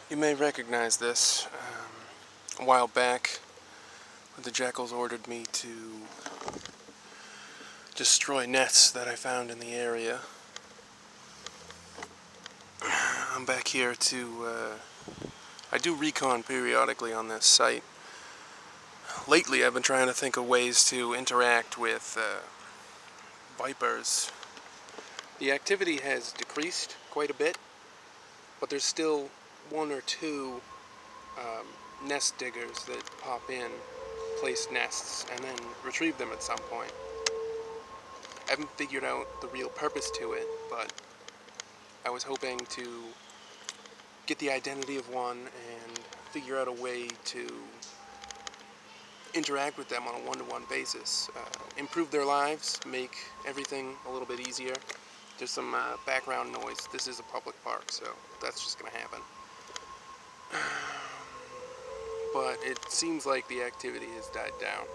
You may recognize this. A while back, the jackals ordered me to destroy nests that I found in the area. I'm back here I do recon periodically on this site. Lately, I've been trying to think of ways to interact with vipers. The activity has decreased quite a bit, but there's still one or two nest diggers that pop in, place nests, and then retrieve them at some point. I haven't figured out the real purpose to it, but I was hoping to get the identity of one and figure out a way to interact with them on a one-to-one basis, improve their lives, make everything a little bit easier. There's some background noise. This is a public park, so that's just going to happen. But it seems like the activity has died down.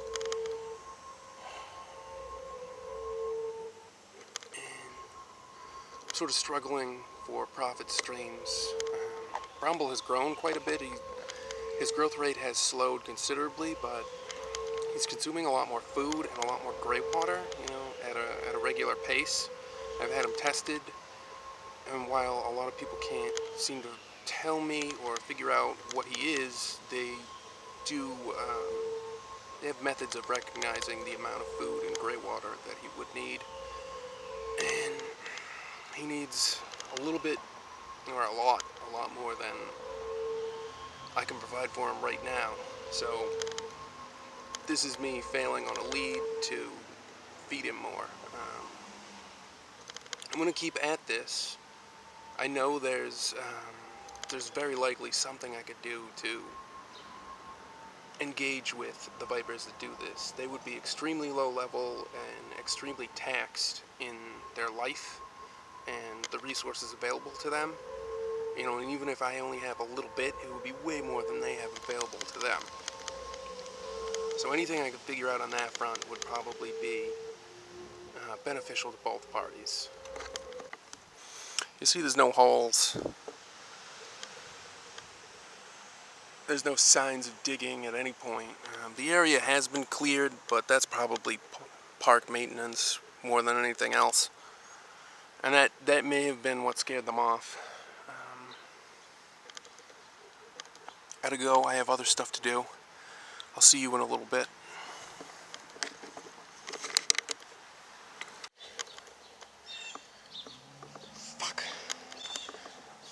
And I'm sort of struggling for profit streams. Brumble has grown quite a bit. His growth rate has slowed considerably, but he's consuming a lot more food and a lot more gray water, at a regular pace. I've had him tested, and while a lot of people can't seem to tell me or figure out what he is, they have methods of recognizing the amount of food and gray water that he would need. And he needs a little bit, or a lot more than I can provide for him right now. So this is me failing on a lead to feed him more. I'm going to keep at this. I know there's very likely something I could do to engage with the vipers that do this. They would be extremely low level and extremely taxed in their life and the resources available to them. And even if I only have a little bit, it would be way more than they have available to them. So anything I could figure out on that front would probably be beneficial to both parties. You see there's no holes. There's no signs of digging at any point. The area has been cleared, but that's probably park maintenance more than anything else. And that may have been what scared them off. Gotta go, I have other stuff to do. I'll see you in a little bit.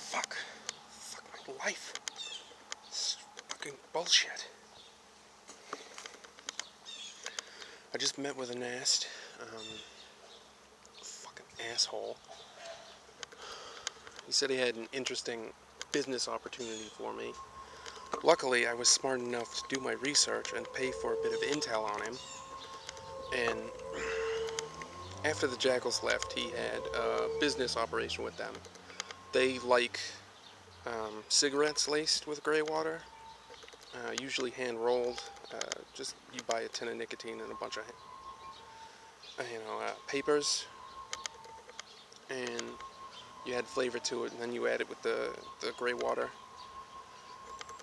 Fuck my life. It's fucking bullshit. I just met with a nest. Fucking asshole. He said he had an interesting business opportunity for me. Luckily, I was smart enough to do my research and pay for a bit of intel on him. And after the jackals left, he had a business operation with them. They like cigarettes laced with gray water, usually hand rolled. Just you buy a tin of nicotine and a bunch of papers, and you add flavor to it, and then you add it with the gray water.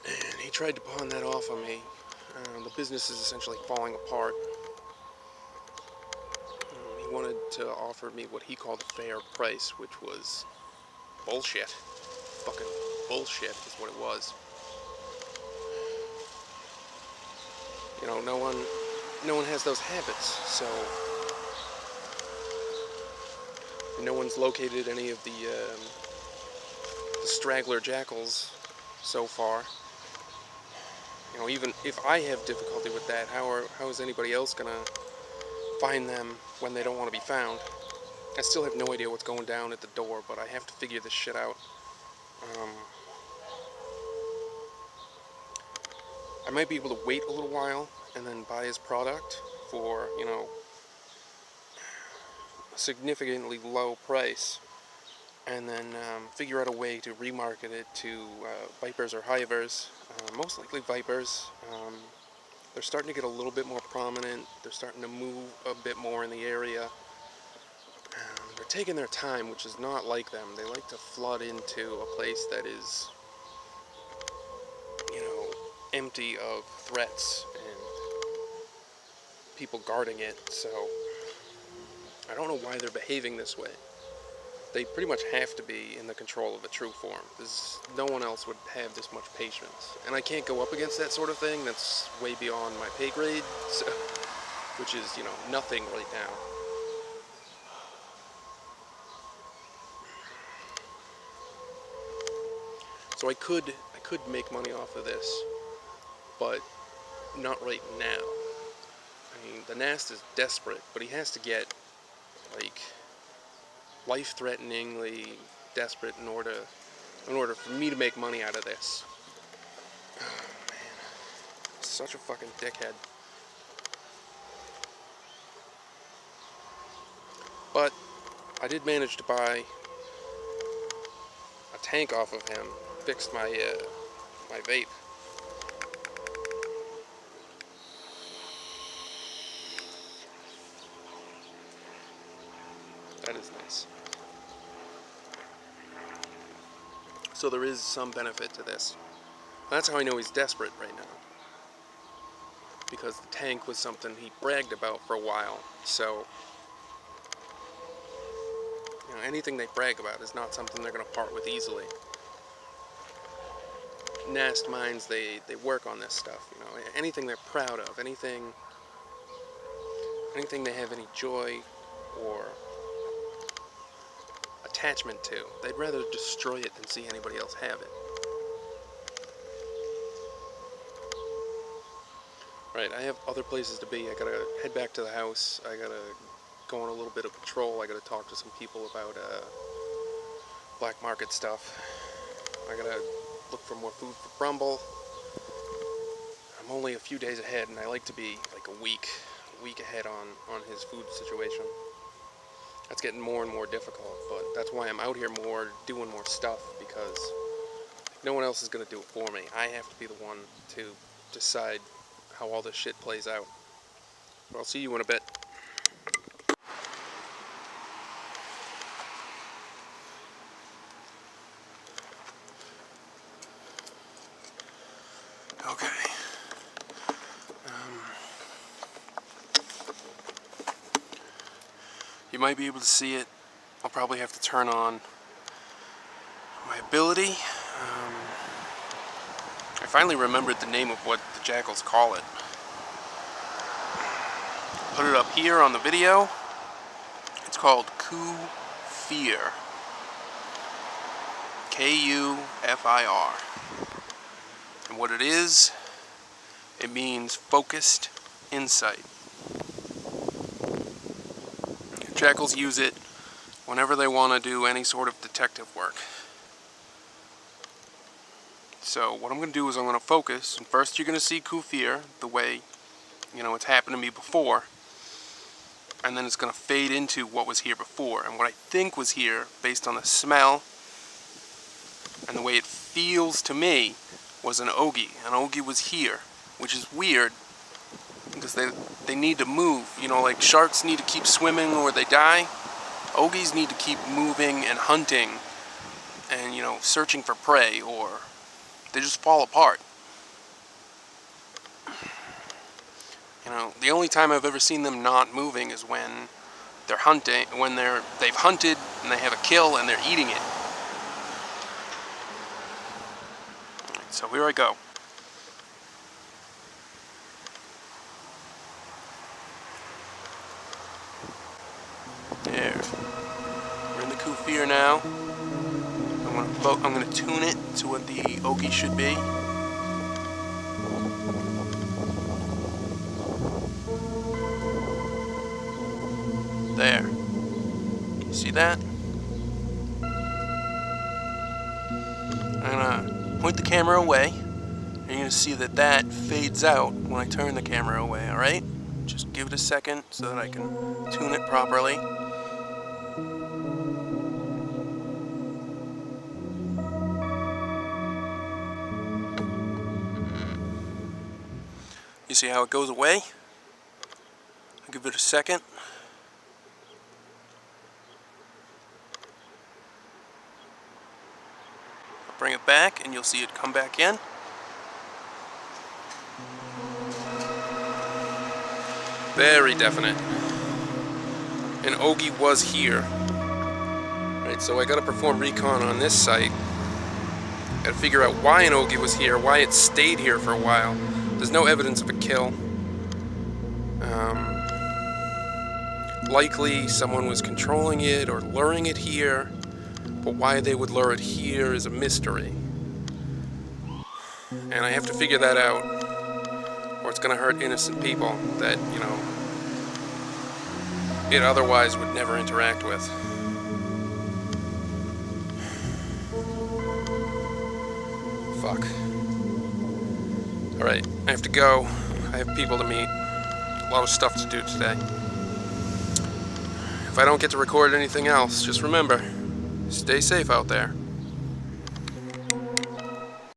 And he tried to pawn that off on me. The business is essentially falling apart. He wanted to offer me what he called a fair price, which was bullshit. Fucking bullshit is what it was. No one has those habits, so no one's located any of the straggler jackals so far. Even if I have difficulty with that, how is anybody else gonna find them when they don't want to be found? I still have no idea what's going down at the door, but I have to figure this shit out. I might be able to wait a little while and then buy his product for, a significantly low price, and then figure out a way to remarket it to vipers or hivers. Most likely vipers. They're starting to get a little bit more prominent. They're starting to move a bit more in the area. They're taking their time, which is not like them. They like to flood into a place that is empty of threats and people guarding it, so I don't know why they're behaving this way. They pretty much have to be in the control of a true form. No one else would have this much patience. And I can't go up against that sort of thing. That's way beyond my pay grade, so, which is, nothing right now. So I could make money off of this, but not right now. I mean, the Nast is desperate, but he has to get, like, life-threateningly desperate in order for me to make money out of this. Oh, man. Such a fucking dickhead. But I did manage to buy a tank off of him, fixed my my vape. That is nice. So there is some benefit to this. That's how I know he's desperate right now. Because the tank was something he bragged about for a while. So, anything they brag about is not something they're going to part with easily. Nast mines, they work on this stuff, anything they're proud of, anything they have any joy or attachment to, they'd rather destroy it than see anybody else have it. Right, I have other places to be. I gotta head back to the house. I gotta go on a little bit of patrol. I gotta talk to some people about black market stuff. I gotta look for more food for Brumble. I'm only a few days ahead, and I like to be like a week ahead on his food situation. That's getting more and more difficult, but that's why I'm out here more, doing more stuff, because no one else is going to do it for me. I have to be the one to decide how all this shit plays out. But I'll see you in a bit. Okay. You might be able to see it. I'll probably have to turn on my ability. I finally remembered the name of what the jackals call it. Put it up here on the video. It's called Kufir. Kufir. And what it is, it means focused insight. Jackals use it whenever they want to do any sort of detective work. So what I'm going to do is I'm going to focus, and first you're going to see Kufir the way, it's happened to me before, and then it's going to fade into what was here before. And what I think was here, based on the smell and the way it feels to me, was an Ogie. An Ogie was here, which is weird, because they need to move. Like sharks need to keep swimming or they die. Ogies need to keep moving and hunting and, searching for prey, or they just fall apart. The only time I've ever seen them not moving is when they're hunting, when they've hunted and they have a kill and they're eating it. Alright, so here I go. There. We're in the Kufir now. I'm going to tune it to what the Ogie should be. There. You see that? I'm going to point the camera away, and you're going to see that fades out when I turn the camera away, alright? Just give it a second so that I can tune it properly. You see how it goes away? I'll give it a second. I'll bring it back and you'll see it come back in. Very definite. An Ogie was here. Right, so I gotta perform recon on this site. Gotta figure out why an Ogie was here, why it stayed here for a while. There's no evidence of a kill. Likely someone was controlling it or luring it here, but why they would lure it here is a mystery. And I have to figure that out, or it's gonna hurt innocent people that, you know, it otherwise would never interact with. Fuck. Alright, I have to go. I have people to meet. A lot of stuff to do today. If I don't get to record anything else, just remember, stay safe out there.